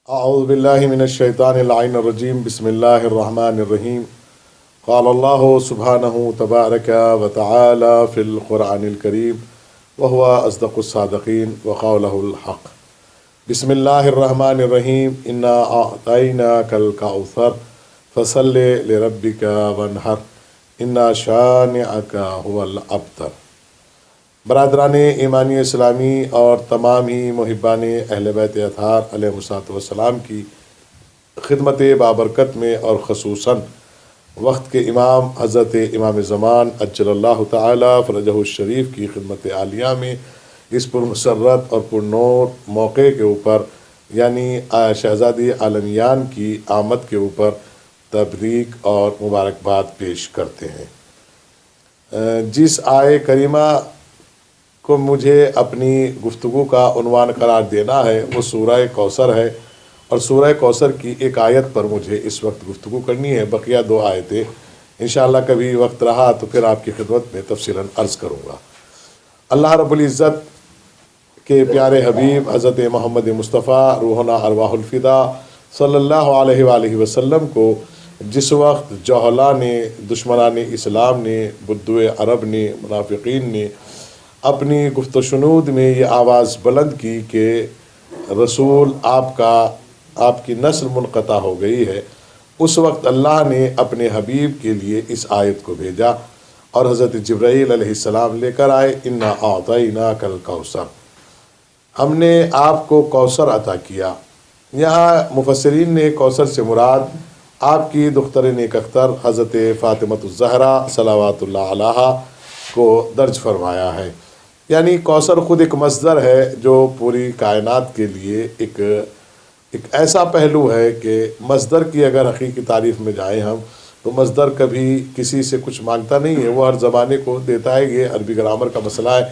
اعوذ باللہ من الشیطان اللعین الرجیم بسم اللہ الرحمن الرحیم قال اللہ سبحانہ تبارک و تعالی فی القرآن الکریم وهو اصدق الصادقین وقولہ الحق بسم اللہ الرحمن الرحیم انا اعطیناک الکوثر فصل لربک وانحر انا شانئک هو الابتر۔ برادران ایمانی اسلامی اور تمام ہی محبان اہل بیت اطہار علیہ السلام کی خدمت بابرکت میں اور خصوصاً وقت کے امام حضرت امام زمان عجل اللہ تعالی فرجہ الشریف کی خدمت عالیہ میں اس پرمسرت اور پرنور موقع کے اوپر یعنی شہزادی عالمیان کی آمد کے اوپر تبریک اور مبارکباد پیش کرتے ہیں۔ جس آیے کریمہ کو مجھے اپنی گفتگو کا عنوان قرار دینا ہے وہ سورہ کوثر ہے، اور سورہ کوثر کی ایک آیت پر مجھے اس وقت گفتگو کرنی ہے۔ بقیہ دو آیتیں انشاءاللہ کبھی وقت رہا تو پھر آپ کی خدمت میں تفصیلاً عرض کروں گا۔ اللہ رب العزت کے پیارے حبیب حضرت محمد مصطفیٰ روحنا ارواح الفدا صلی اللہ علیہ وآلہ وسلم کو جس وقت جہلا نے، دشمنان اسلام نے، بدو عرب نے، منافقین نے اپنی گفت و شنود میں یہ آواز بلند کی کہ رسول آپ کی نسل منقطع ہو گئی ہے، اس وقت اللہ نے اپنے حبیب کے لیے اس آیت کو بھیجا اور حضرت جبرائیل علیہ السلام لے کر آئے، انا اعطیناک الکوثر، ہم نے آپ کو کوثر عطا کیا۔ یہاں مفسرین نے کوثر سے مراد آپ کی دختر نیک اختر حضرت فاطمۃ الزہرا صلوات اللہ علیہا کو درج فرمایا ہے۔ یعنی کوثر خود ایک مصدر ہے جو پوری کائنات کے لیے ایک ایسا پہلو ہے کہ مصدر کی اگر حقیقی تعریف میں جائیں ہم تو مصدر کبھی کسی سے کچھ مانگتا نہیں ہے، وہ ہر زمانے کو دیتا ہے، یہ عربی گرامر کا مسئلہ ہے۔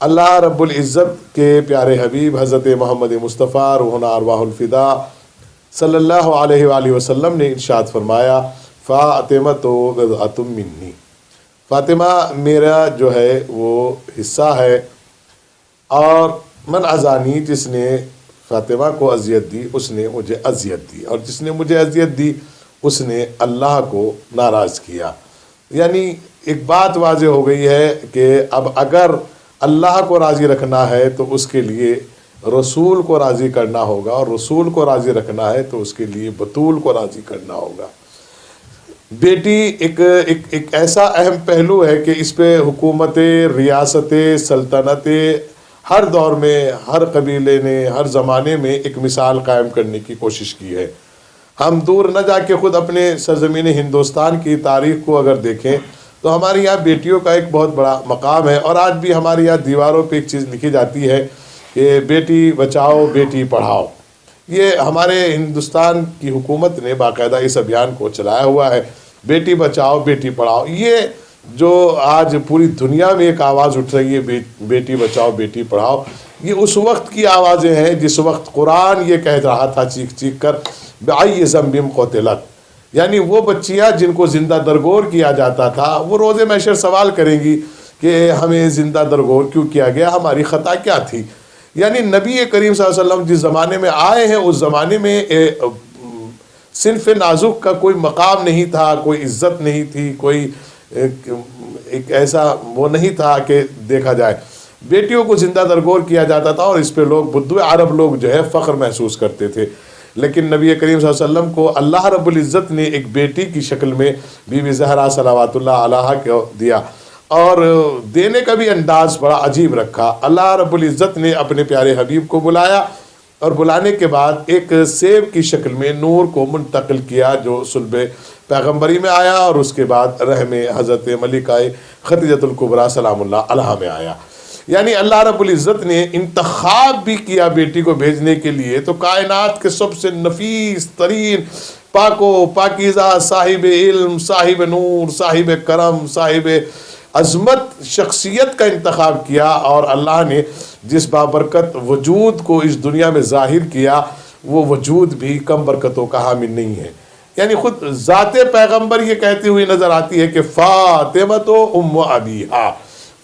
اللہ رب العزت کے پیارے حبیب حضرت محمد مصطفیٰ روحنا ارواح الفدا صلی اللہ علیہ وآلہ وسلم نے ارشاد فرمایا فاطمۃ بضعۃ منی، فاطمہ میرا جو ہے وہ حصہ ہے، اور من اذانی، جس نے فاطمہ کو اذیت دی اس نے مجھے اذیت دی، اور جس نے مجھے اذیت دی اس نے اللہ کو ناراض کیا۔ یعنی ایک بات واضح ہو گئی ہے کہ اب اگر اللہ کو راضی رکھنا ہے تو اس کے لیے رسول کو راضی کرنا ہوگا، اور رسول کو راضی رکھنا ہے تو اس کے لیے بطول کو راضی کرنا ہوگا۔ بیٹی ایک ایسا اہم پہلو ہے کہ اس پہ حکومت، ریاست، سلطنت ہر دور میں، ہر قبیلے نے، ہر زمانے میں ایک مثال قائم کرنے کی کوشش کی ہے۔ ہم دور نہ جا کے خود اپنے سرزمین ہندوستان کی تاریخ کو اگر دیکھیں تو ہمارے یہاں بیٹیوں کا ایک بہت بڑا مقام ہے، اور آج بھی ہمارے یہاں دیواروں پہ ایک چیز لکھی جاتی ہے کہ بیٹی بچاؤ بیٹی پڑھاؤ۔ یہ ہمارے ہندوستان کی حکومت نے باقاعدہ اس ابھیان کو چلایا ہوا ہے، بیٹی بچاؤ بیٹی پڑھاؤ۔ یہ جو آج پوری دنیا میں ایک آواز اٹھ رہی ہے بیٹی بچاؤ بیٹی پڑھاؤ، یہ اس وقت کی آوازیں ہیں جس وقت قرآن یہ کہہ رہا تھا چیخ چیخ کر بأی ذنب قتلت، یعنی وہ بچیاں جن کو زندہ درگور کیا جاتا تھا وہ روز محشر سوال کریں گی کہ ہمیں زندہ درگور کیوں کیا گیا، ہماری خطا کیا تھی۔ یعنی نبی کریم صلی اللہ علیہ وسلم جس زمانے میں آئے ہیں اس زمانے میں صنف نازک کا کوئی مقام نہیں تھا، کوئی عزت نہیں تھی، کوئی ایک ایسا وہ نہیں تھا کہ دیکھا جائے۔ بیٹیوں کو زندہ درگور کیا جاتا تھا اور اس پہ لوگ بدو عرب لوگ جو ہے فخر محسوس کرتے تھے، لیکن نبی کریم صلی اللہ علیہ وسلم کو اللہ رب العزت نے ایک بیٹی کی شکل میں بی بی زہرا صلوات اللہ علیہا کو دیا، اور دینے کا بھی انداز بڑا عجیب رکھا۔ اللہ رب العزت نے اپنے پیارے حبیب کو بلایا، اور بلانے کے بعد ایک سیب کی شکل میں نور کو منتقل کیا جو صلب پیغمبری میں آیا، اور اس کے بعد رحم حضرت ملکہ خدیجۃ الکبریٰ سلام اللہ علیہا میں آیا۔ یعنی اللہ رب العزت نے انتخاب بھی کیا بیٹی کو بھیجنے کے لیے، تو کائنات کے سب سے نفیس ترین پاک و پاکیزہ صاحب علم، صاحب نور، صاحب کرم، صاحب عظمت شخصیت کا انتخاب کیا، اور اللہ نے جس بابرکت وجود کو اس دنیا میں ظاہر کیا وہ وجود بھی کم برکتوں کا حامل نہیں ہے۔ یعنی خود ذات پیغمبر یہ کہتی ہوئی نظر آتی ہے کہ فاطمہ تو ام ابیہا،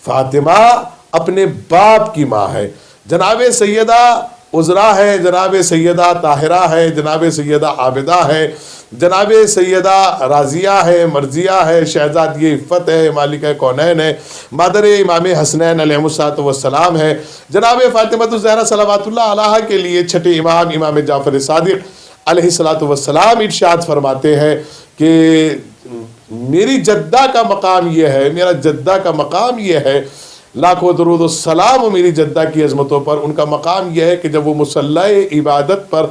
فاطمہ اپنے باپ کی ماں ہے۔ جناب سیدہ عذرا ہے، جناب سیدہ طاہرہ ہے، جناب سیدہ عابدہ ہے، جناب سیدہ راضیہ ہے، مرضیہ ہے، شہزادی عفت ہے، مالکہ کونین ہے، مادر امام حسنین علیہ الصلوۃ والسلام ہے، جناب فاطمہ الزہرا صلوات اللہ علیہا کے لیے چھٹے امام امام جعفر صادق علیہ الصلوۃ والسلام ارشاد فرماتے ہیں کہ میری جدہ کا مقام یہ ہے، میرا جدہ کا مقام یہ ہے، لاکھوں درود السلام میری جدہ کی عظمتوں پر، ان کا مقام یہ ہے کہ جب وہ مصلی عبادت پر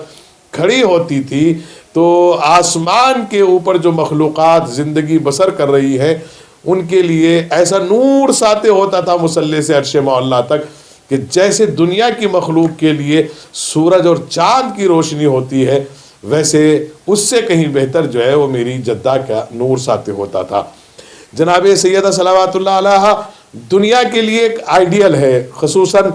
کھڑی ہوتی تھی تو آسمان کے اوپر جو مخلوقات زندگی بسر کر رہی ہے ان کے لیے ایسا نور ساطع ہوتا تھا مصلی سے عرش معلیٰ تک کہ جیسے دنیا کی مخلوق کے لیے سورج اور چاند کی روشنی ہوتی ہے، ویسے اس سے کہیں بہتر جو ہے وہ میری جدہ کا نور ساطع ہوتا تھا۔ جناب سیدہ صلوات اللہ علیہا دنیا کے لیے ایک آئیڈیل ہے، خصوصاً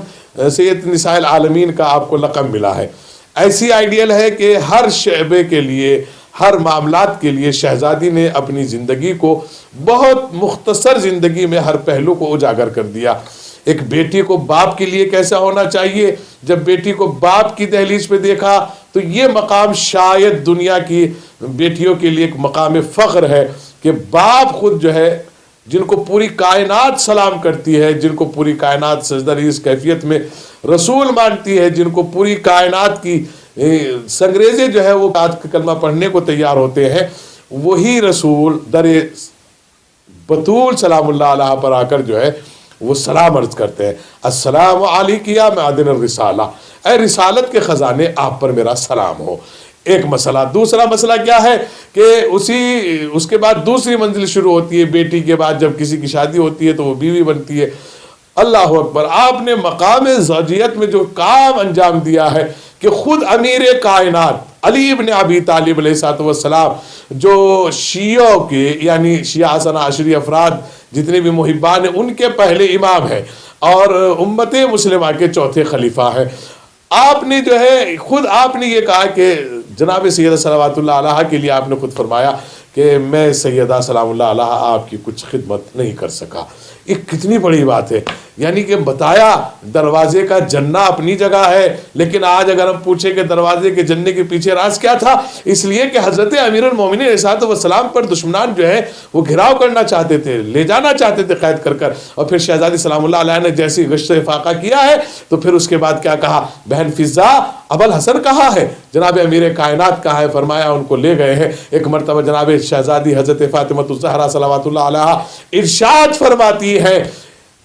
سید نساء العالمین کا آپ کو لقب ملا ہے، ایسی آئیڈیل ہے کہ ہر شعبے کے لیے، ہر معاملات کے لیے شہزادی نے اپنی زندگی کو بہت مختصر زندگی میں ہر پہلو کو اجاگر کر دیا۔ ایک بیٹی کو باپ کے لیے کیسا ہونا چاہیے، جب بیٹی کو باپ کی دہلیز پہ دیکھا تو یہ مقام شاید دنیا کی بیٹیوں کے لیے ایک مقام فخر ہے کہ باپ خود جو ہے، جن کو پوری کائنات سلام کرتی ہے، جن کو پوری کائنات سجدہ ریز کیفیت میں رسول مانتی ہے، جن کو پوری کائنات کی سنگریزے جو ہے وہ کلمہ پڑھنے کو تیار ہوتے ہیں، وہی رسول در بطول سلام اللہ علیہ پر آ کر جو ہے وہ سلام عرض کرتے ہیں، السلام علیکم یا معدن الرسالہ، اے رسالت کے خزانے آپ پر میرا سلام ہو۔ ایک مسئلہ۔ دوسرا مسئلہ کیا ہے کہ اس کے بعد دوسری منزل شروع ہوتی ہے، بیٹی کے بعد جب کسی کی شادی ہوتی ہے تو وہ بیوی بنتی ہے۔ اللہ اکبر، آپ نے مقام زوجیت میں جو کام انجام دیا ہے کہ خود امیر کائنات علی ابن ابی طالب علیہ السلام، جو شیعوں کے یعنی شیعہ حسنہ عشری افراد جتنے بھی محبان ہیں ان کے پہلے امام ہیں اور امت مسلمہ کے چوتھے خلیفہ ہیں، آپ نے جو ہے خود آپ نے یہ کہا کہ جناب سیدہ صلوات اللہ علیہا کے لیے آپ نے خود فرمایا کہ میں سیدہ سلام اللہ علیہا آپ کی کچھ خدمت نہیں کر سکا۔ یہ کتنی بڑی بات ہے، یعنی کہ بتایا دروازے کا جنہ اپنی جگہ ہے، لیکن آج اگر ہم پوچھیں کہ دروازے کے جننے کے پیچھے راز کیا تھا، اس لیے کہ حضرت امیر المومنین علیہ السلام پر دشمنان جو ہے وہ گھراؤ کرنا چاہتے تھے، لے جانا چاہتے تھے قید کر کر، اور پھر شہزادی سلام اللہ علیہ نے جیسی گشت فاقہ کیا ہے تو پھر اس کے بعد کیا کہا، بہن فضا ابوالحسن کہاں ہے، جناب امیر کائنات کہاں ہے، فرمایا ان کو لے گئے ہیں۔ ایک مرتبہ جناب شہزادی حضرت فاطمہ الزہرا صلوات اللہ علیہا ارشاد فرماتی ہے،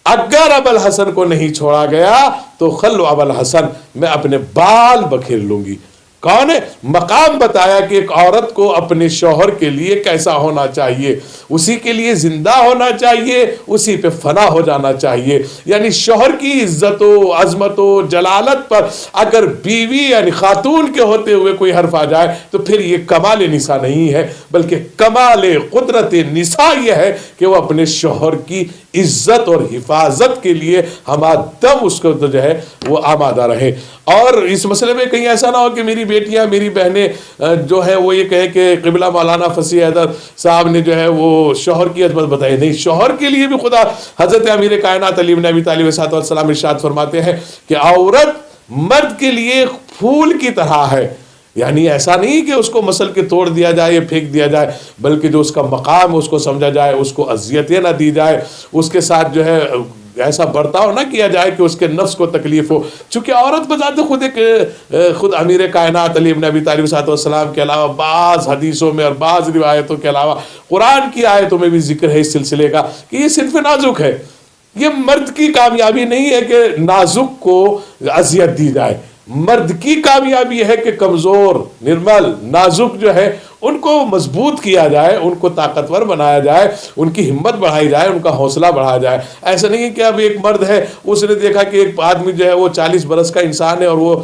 اگر ابوالحسن کو نہیں چھوڑا گیا تو خلو ابوالحسن، میں اپنے بال بکھیر لوں گی۔ کون ہے؟ مقام بتایا کہ ایک عورت کو اپنے شوہر کے لیے کیسا ہونا چاہیے، اسی کے لیے زندہ ہونا چاہیے، اسی پہ فنا ہو جانا چاہیے، یعنی شوہر کی عزت و عظمت و جلالت پر اگر بیوی یعنی خاتون کے ہوتے ہوئے کوئی حرف آ جائے تو پھر یہ کمال نساء نہیں ہے، بلکہ کمال قدرت نساء یہ ہے کہ وہ اپنے شوہر کی عزت اور حفاظت کے لیے ہمادم اس کو جو ہے وہ آمادہ رہے۔ اور اس مسئلے میں کہیں ایسا نہ ہو کہ میری بیٹیاں میری بہنیں جو ہے وہ یہ کہے کہ قبلہ مولانا فصیح حیدر صاحب نے جو ہے وہ شوہر کی عظمت بتائی، نہیں، شوہر کے لیے بھی خدا حضرت امیر کائنات علی بن ابی طالب علیہ السلام ارشاد فرماتے ہیں کہ عورت مرد کے لیے پھول کی طرح ہے، یعنی ایسا نہیں کہ اس کو مسل کے توڑ دیا جائے یا پھینک دیا جائے، بلکہ جو اس کا مقام اس کو سمجھا جائے، اس کو اذیتیں نہ دی جائے، اس کے ساتھ جو ہے ایسا برتاؤ نہ کیا جائے کہ اس کے نفس کو تکلیف ہو، چونکہ عورت بذات خود امیر کائنات علی بن ابی طالب علیہ السلام کے علاوہ بعض حدیثوں میں اور بعض روایتوں کے علاوہ قرآن کی آیتوں میں بھی ذکر ہے اس سلسلے کا کہ یہ صنف نازک ہے۔ یہ مرد کی کامیابی نہیں ہے کہ نازک کو اذیت دی جائے، مرد کی کامیابی ہے کہ کمزور، نرمل، نازک جو ہے ان کو مضبوط کیا جائے، ان کو طاقتور بنایا جائے، ان کی ہمت بڑھائی جائے، ان کا حوصلہ بڑھایا جائے۔ ایسا نہیں ہے کہ اب ایک مرد ہے، اس نے دیکھا کہ ایک آدمی جو ہے وہ 40 برس کا انسان ہے اور وہ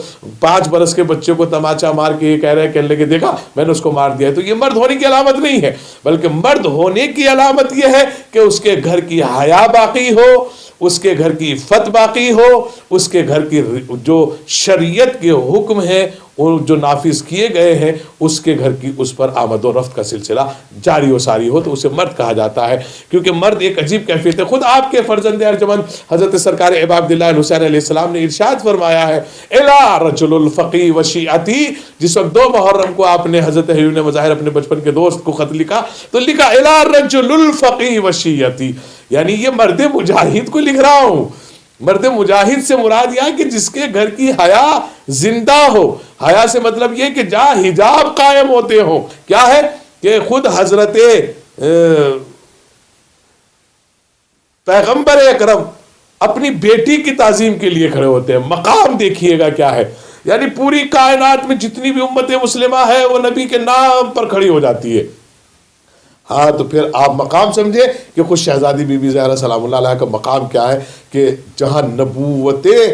5 برس کے بچے کو تماچا مار کے یہ کہہ رہے ہیں کہنے لگے دیکھا میں نے اس کو مار دیا ہے، تو یہ مرد ہونے کی علامت نہیں ہے، بلکہ مرد ہونے کی علامت یہ ہے کہ اس کے گھر کی حیا باقی ہو، اس کے گھر کی عفت باقی ہو، اس کے گھر کی جو شریعت کے حکم ہیں وہ جو نافذ کیے گئے ہیں اس کے گھر کی اس پر آمد و رفت کا سلسلہ جاری و ساری ہو تو اسے مرد کہا جاتا ہے، کیونکہ مرد ایک عجیب کیفیت ہے۔ خود آپ کے فرزند ارجمند حضرت سرکار ابا عبداللہ حسین علیہ السلام نے ارشاد فرمایا ہے الا رجل الفقی وشیعتی، جس وقت 2 محرم کو آپ نے حضرت حیون مظاہر اپنے بچپن کے دوست کو خط لکھا تو لکھا الا رجل الفقی وشیعتی، یعنی یہ مرد مجاہد کو لکھ رہا ہوں۔ مرد مجاہد سے مراد یہ کہ جس کے گھر کی حیا زندہ ہو، حیا سے مطلب یہ کہ جہاں حجاب قائم ہوتے ہوں، کیا ہے کہ خود حضرت پیغمبر اکرم اپنی بیٹی کی تعظیم کے لیے کھڑے ہوتے ہیں۔ مقام دیکھیے گا کیا ہے، یعنی پوری کائنات میں جتنی بھی امت مسلمہ ہے وہ نبی کے نام پر کھڑی ہو جاتی ہے۔ ہاں تو پھر آپ مقام سمجھے کہ خود شہزادی بی بی زہرا سلام اللہ علیہ کا مقام کیا ہے کہ جہاں نبوتیں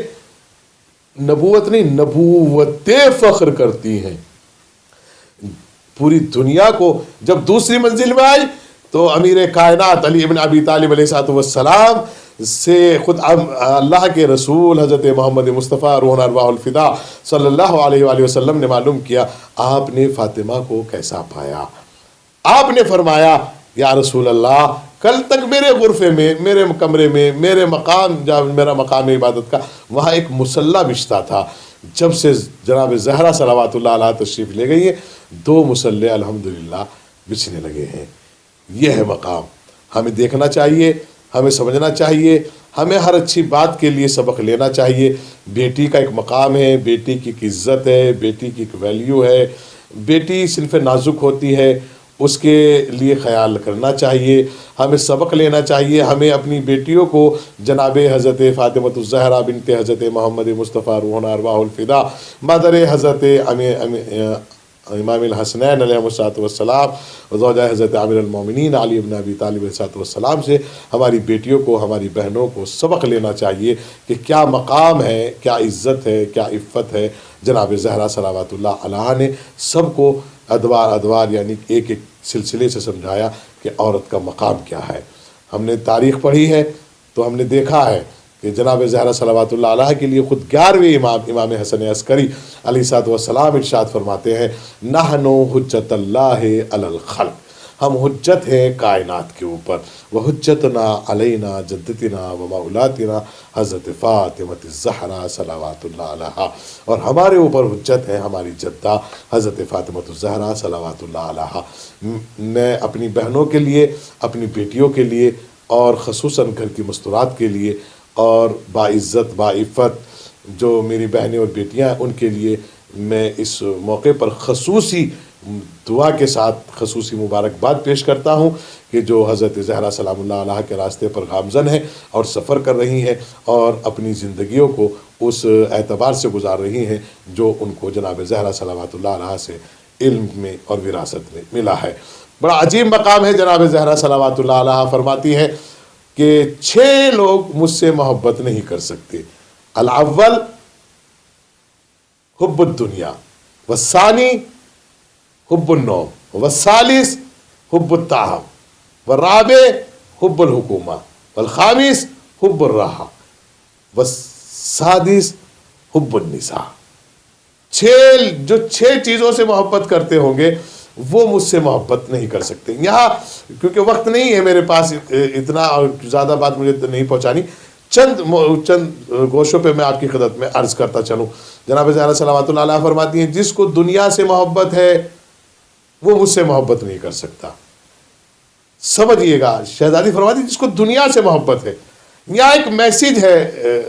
فخر کرتی ہیں۔ پوری دنیا کو جب دوسری منزل میں آئی تو امیر کائنات علی ابن ابی طالب علیہ السلام سے خود اللہ کے رسول حضرت محمد مصطفیٰ روحنا ارواح الفدا صلی اللہ علیہ وآلہ وسلم نے معلوم کیا آپ نے فاطمہ کو کیسا پایا۔ آپ نے فرمایا یا رسول اللہ کل تک میرے غرفے میں، میرے کمرے میں، میرے مقام جہاں میرا مقام عبادت کا وہاں ایک مصلی بچھتا تھا، جب سے جناب زہرا صلوات اللہ علیہ تشریف لے گئی ہیں 2 مصلی الحمدللہ بچھنے لگے ہیں۔ یہ ہے مقام، ہمیں دیکھنا چاہیے، ہمیں سمجھنا چاہیے، ہمیں ہر اچھی بات کے لیے سبق لینا چاہیے۔ بیٹی کا ایک مقام ہے، بیٹی کی ایک عزت ہے، بیٹی کی ایک ویلیو ہے، بیٹی صنف نازک ہوتی ہے، اس کے لیے خیال کرنا چاہیے، ہمیں سبق لینا چاہیے۔ ہمیں اپنی بیٹیوں کو جناب حضرت فاطمہ الزہرا بنت حضرت محمد مصطفیٰ روحنا ارواح الفدا مادر حضرت امام الحسنین علیہ السلام زوجہ حضرت عامر المومنین علی ابن ابی طالب علیہ السلام سے ہماری بیٹیوں کو، ہماری بہنوں کو سبق لینا چاہیے کہ کیا مقام ہے، کیا عزت ہے، کیا عفت ہے۔ جناب زہرا صلوات اللہ علیہ نے سب کو ادوار یعنی ایک ایک سلسلے سے سمجھایا کہ عورت کا مقام کیا ہے۔ ہم نے تاریخ پڑھی ہے تو ہم نے دیکھا ہے کہ جناب زہرا صلوات اللہ علیہ کے لیے خود 11ویں امام حسن عسکری علیہ السلام ارشاد فرماتے ہیں نحنو حجت اللہ علی الخلق، ہم حجت ہیں کائنات کے اوپر، وحجتنا علینا جدتنا و مولاتنا حضرت فاطمہ الزہرا صلوات اللہ علیہا، اور ہمارے اوپر حجت ہے ہماری جدہ حضرت فاطمہ الزہرا صلوات اللہ علیہا۔ میں اپنی بہنوں کے لیے، اپنی بیٹیوں کے لیے اور خصوصاً گھر کی مستورات کے لیے اور باعزت باعفت جو میری بہنیں اور بیٹیاں ہیں ان کے لیے میں اس موقع پر خصوصی دعا کے ساتھ خصوصی مبارکباد پیش کرتا ہوں کہ جو حضرت زہرا سلام اللہ علیہ کے راستے پر گامزن ہیں اور سفر کر رہی ہیں اور اپنی زندگیوں کو اس اعتبار سے گزار رہی ہیں جو ان کو جناب زہرا صلوات اللہ علیہ سے علم میں اور وراثت میں ملا ہے۔ بڑا عجیب مقام ہے۔ جناب زہرا صلوات اللہ علیہ فرماتی ہے کہ 6 لوگ مجھ سے محبت نہیں کر سکتے، الاول حب الدنیا، والثانی حب النوم، والثالث حب الطعام، والرابع حب الحکومہ، والخامس حب الراحہ، والسادس حب النساء۔ 6 چیزوں سے محبت کرتے ہوں گے وہ مجھ سے محبت نہیں کر سکتے۔ یہاں کیونکہ وقت نہیں ہے میرے پاس اتنا اور زیادہ بات مجھے نہیں پہنچانی، چند گوشوں پہ میں آپ کی خدمت میں عرض کرتا چلوں۔ جناب زہرا صلوات اللہ علیہ فرماتی ہیں جس کو دنیا سے محبت ہے وہ مجھ سے محبت نہیں کر سکتا۔ سمجھئے گا، شہزادی فرماتی جس کو دنیا سے محبت ہے۔ یہاں ایک میسیج ہے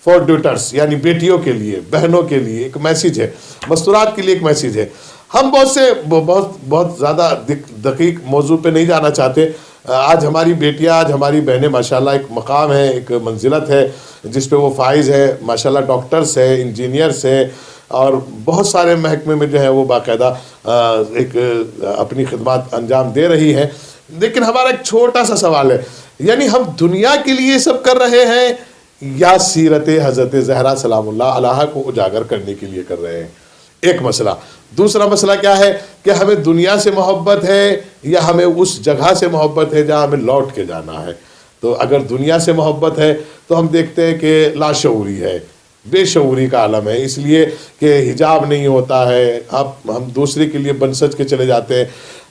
فار ڈاٹرز یعنی بیٹیوں کے لیے، بہنوں کے لیے ایک میسیج ہے، مستورات کے لیے ایک میسیج ہے۔ ہم بہت زیادہ دقیق موضوع پہ نہیں جانا چاہتے۔ آج ہماری بیٹیاں، آج ہماری بہنیں ماشاءاللہ ایک مقام ہے، ایک منزلت ہے جس پہ وہ فائز ہے، ماشاءاللہ ڈاکٹرز ہے، انجینئرز ہے اور بہت سارے محکمے میں جو ہے وہ باقاعدہ ایک اپنی خدمات انجام دے رہی ہے۔ لیکن ہمارا ایک چھوٹا سا سوال ہے، یعنی ہم دنیا کے لیے سب کر رہے ہیں یا سیرت حضرت زہرا سلام اللہ علیہ کو اجاگر کرنے کے لیے کر رہے ہیں؟ ایک مسئلہ۔ دوسرا مسئلہ کیا ہے کہ ہمیں دنیا سے محبت ہے یا ہمیں اس جگہ سے محبت ہے جہاں ہمیں لوٹ کے جانا ہے؟ تو اگر دنیا سے محبت ہے تو ہم دیکھتے ہیں کہ لاشعوری ہے، بے شعوری کا عالم ہے، اس لیے کہ حجاب نہیں ہوتا ہے، ہم دوسرے کے لیے بن سج کے چلے جاتے ہیں۔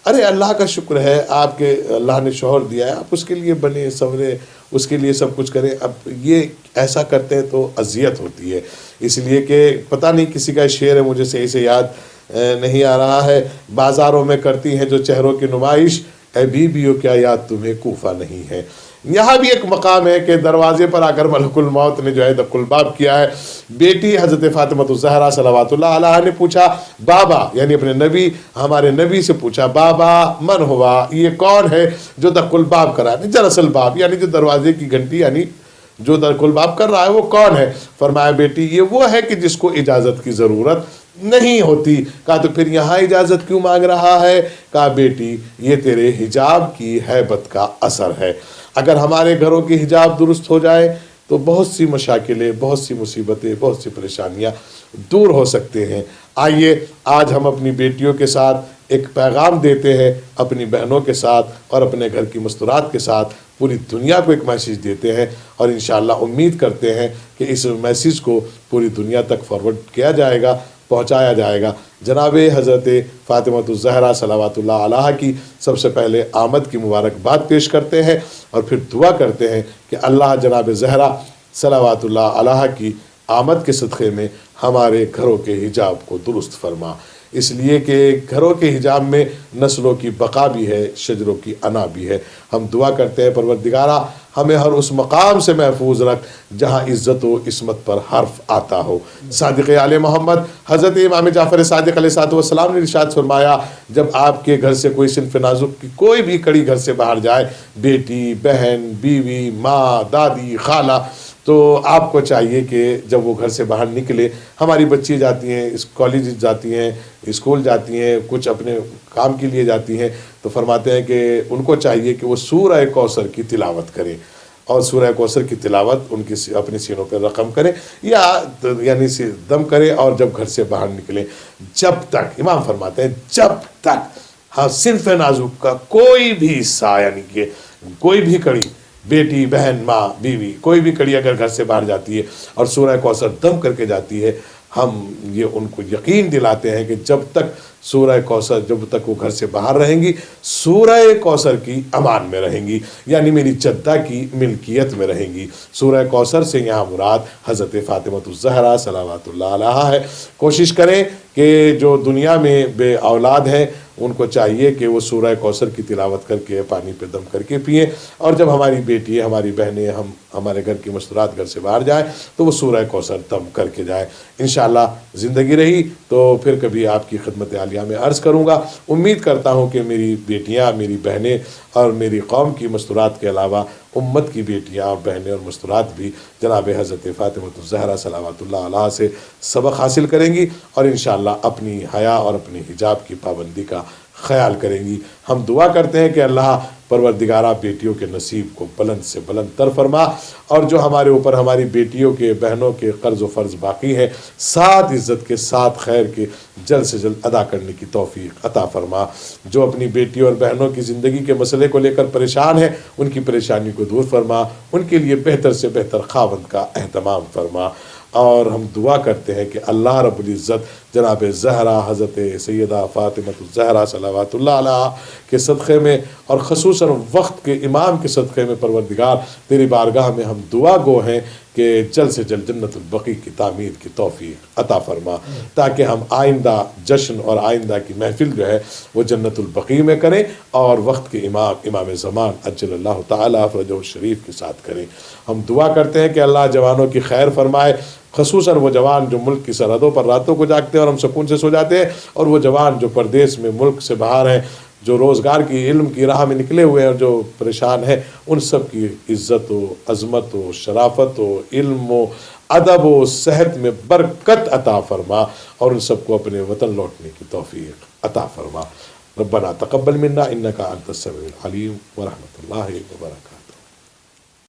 ارے اللہ کا شکر ہے آپ کے اللہ نے شوہر دیا ہے، آپ اس کے لیے بنے سنورے، اس کے لیے سب کچھ کریں۔ اب یہ ایسا کرتے ہیں تو اذیت ہوتی ہے، اس لیے کہ پتہ نہیں کسی کا شعر ہے مجھے صحیح سے یاد نہیں آ رہا ہے، بازاروں میں کرتی ہیں جو چہروں کی نمائش، اے بیویوں کیا یاد تمہیں کوفہ نہیں ہے۔ یہاں بھی ایک مقام ہے کہ دروازے پر آ کر ملک الموت نے جو ہے دق الباب کیا ہے۔ بیٹی حضرت فاطمہ الزہرا صلوات اللہ علیہا نے پوچھا بابا، یعنی اپنے نبی، ہمارے نبی سے پوچھا بابا من ہوا، یہ کون ہے جو دق الباب کرا ہے، جرس الباب یعنی جو دروازے کی گھنٹی، یعنی جو دق الباب کر رہا ہے وہ کون ہے؟ فرمایا بیٹی یہ وہ ہے کہ جس کو اجازت کی ضرورت نہیں ہوتی۔ کہا تو پھر یہاں اجازت کیوں مانگ رہا ہے؟ کہا بیٹی یہ تیرے حجاب کی ہیبت کا اثر ہے، اگر ہمارے گھروں کی حجاب درست ہو جائے تو بہت سی مشاکلیں، بہت سی مصیبتیں، بہت سی پریشانیاں دور ہو سکتے ہیں۔ آئیے آج ہم اپنی بیٹیوں کے ساتھ ایک پیغام دیتے ہیں، اپنی بہنوں کے ساتھ اور اپنے گھر کی مستورات کے ساتھ پوری دنیا کو ایک میسیج دیتے ہیں، اور انشاءاللہ امید کرتے ہیں کہ اس میسیج کو پوری دنیا تک فارورڈ کیا جائے گا، پہنچایا جائے گا۔ جناب حضرت فاطمہ الزہرا صلوات اللہ علیہا کی سب سے پہلے آمد کی مبارکباد پیش کرتے ہیں، اور پھر دعا کرتے ہیں کہ اللہ جناب زہرا صلوات اللہ علیہا کی آمد کے صدقے میں ہمارے گھروں کے حجاب کو درست فرما، اس لیے کہ گھروں کے حجاب میں نسلوں کی بقا بھی ہے، شجروں کی انا بھی ہے۔ ہم دعا کرتے ہیں پروردگارہ ہمیں ہر اس مقام سے محفوظ رکھ جہاں عزت و عصمت پر حرف آتا ہو۔ صادق آل محمد حضرت امام جعفر صادق علیہ السلام نے ارشاد فرمایا جب آپ کے گھر سے کوئی صنف نازک کی کوئی بھی کڑی گھر سے باہر جائے، بیٹی، بہن، بیوی، ماں، دادی، خالہ، تو آپ کو چاہیے کہ جب وہ گھر سے باہر نکلے، ہماری بچی جاتی ہیں کالج جاتی ہیں، اسکول جاتی ہیں، کچھ اپنے کام کے لیے جاتی ہیں، تو فرماتے ہیں کہ ان کو چاہیے کہ وہ سورہ کوثر کی تلاوت کریں، اور سورہ کوثر کی تلاوت ان کی اپنی سینوں پر رقم کریں یا یعنی دم کریں، اور جب گھر سے باہر نکلیں جب تک، امام فرماتے ہیں جب تک ہاں صنف نازک کا کوئی بھی حصہ، یعنی کہ کوئی بھی کڑی، بیٹی، بہن، ماں، بیوی، کوئی بھی کڑی اگر گھر سے باہر جاتی ہے اور سورہ کوثر دم کر کے جاتی ہے، ہم یہ ان کو یقین دلاتے ہیں کہ جب تک سورہ کوثر، جب تک وہ گھر سے باہر رہیں گی سورہ کوثر کی امان میں رہیں گی، یعنی میری جدہ کی ملکیت میں رہیں گی۔ سورہ کوثر سے یہاں مراد حضرت فاطمہ الزہرا صلوات اللہ علیہا ہے۔ کوشش کریں کہ جو دنیا میں بے اولاد ہیں ان کو چاہیے کہ وہ سورہ کوثر کی تلاوت کر کے پانی پہ دم کر کے پئیں، اور جب ہماری بیٹی، ہماری بہنیں، ہمارے گھر کی مستورات گھر سے باہر جائیں تو وہ سورہ کوثر دم کر کے جائیں۔ انشاءاللہ زندگی رہی تو پھر کبھی آپ کی خدمت عالیہ میں عرض کروں گا۔ امید کرتا ہوں کہ میری بیٹیاں، میری بہنیں اور میری قوم کی مستورات کے علاوہ امت کی بیٹیاں اور بہنیں اور مستورات بھی جناب حضرت فاطمہ الزہرا صلوات اللہ علیہا سے سبق حاصل کریں گی، اور انشاءاللہ اپنی حیا اور اپنی حجاب کی پابندی کا خیال کریں گی۔ ہم دعا کرتے ہیں کہ اللہ پروردگارہ بیٹیوں کے نصیب کو بلند سے بلند تر فرما، اور جو ہمارے اوپر ہماری بیٹیوں کے، بہنوں کے قرض و فرض باقی ہیں، ساتھ عزت کے، ساتھ خیر کے، جلد سے جلد ادا کرنے کی توفیق عطا فرما۔ جو اپنی بیٹیوں اور بہنوں کی زندگی کے مسئلے کو لے کر پریشان ہیں ان کی پریشانی کو دور فرما، ان کے لیے بہتر سے بہتر خاوند کا اہتمام فرما۔ اور ہم دعا کرتے ہیں کہ اللہ رب العزت جناب زہرا حضرت سیدہ فاطمہ الزہرا صلوات اللہ علیہا کے صدقے میں، اور خصوصاً وقت کے امام کے صدقے میں پروردگار تیری بارگاہ میں ہم دعا گو ہیں کہ جلد سے جلد جنت البقیع کی تعمیر کی توفیق عطا فرما، تاکہ ہم آئندہ جشن اور آئندہ کی محفل جو ہے وہ جنت البقیع میں کریں، اور وقت کے امام زمان عجل اللہ تعالیٰ فرجہ الشریف کے ساتھ کریں۔ ہم دعا کرتے ہیں کہ اللہ جوانوں کی خیر فرمائے، خصوصاً وہ جوان جو ملک کی سرحدوں پر راتوں کو جاگتے ہیں اور ہم سکون سے سو جاتے ہیں، اور وہ جوان جو پردیس میں ملک سے باہر ہیں، جو روزگار کی، علم کی راہ میں نکلے ہوئے ہیں اور جو پریشان ہیں، ان سب کی عزت و عظمت و شرافت و علم و ادب و صحت میں برکت عطا فرما، اور ان سب کو اپنے وطن لوٹنے کی توفیق عطا فرما۔ ربنا تقبل منا انک انت السمیع العلیم ورحمۃ اللہ وبرکاتہ۔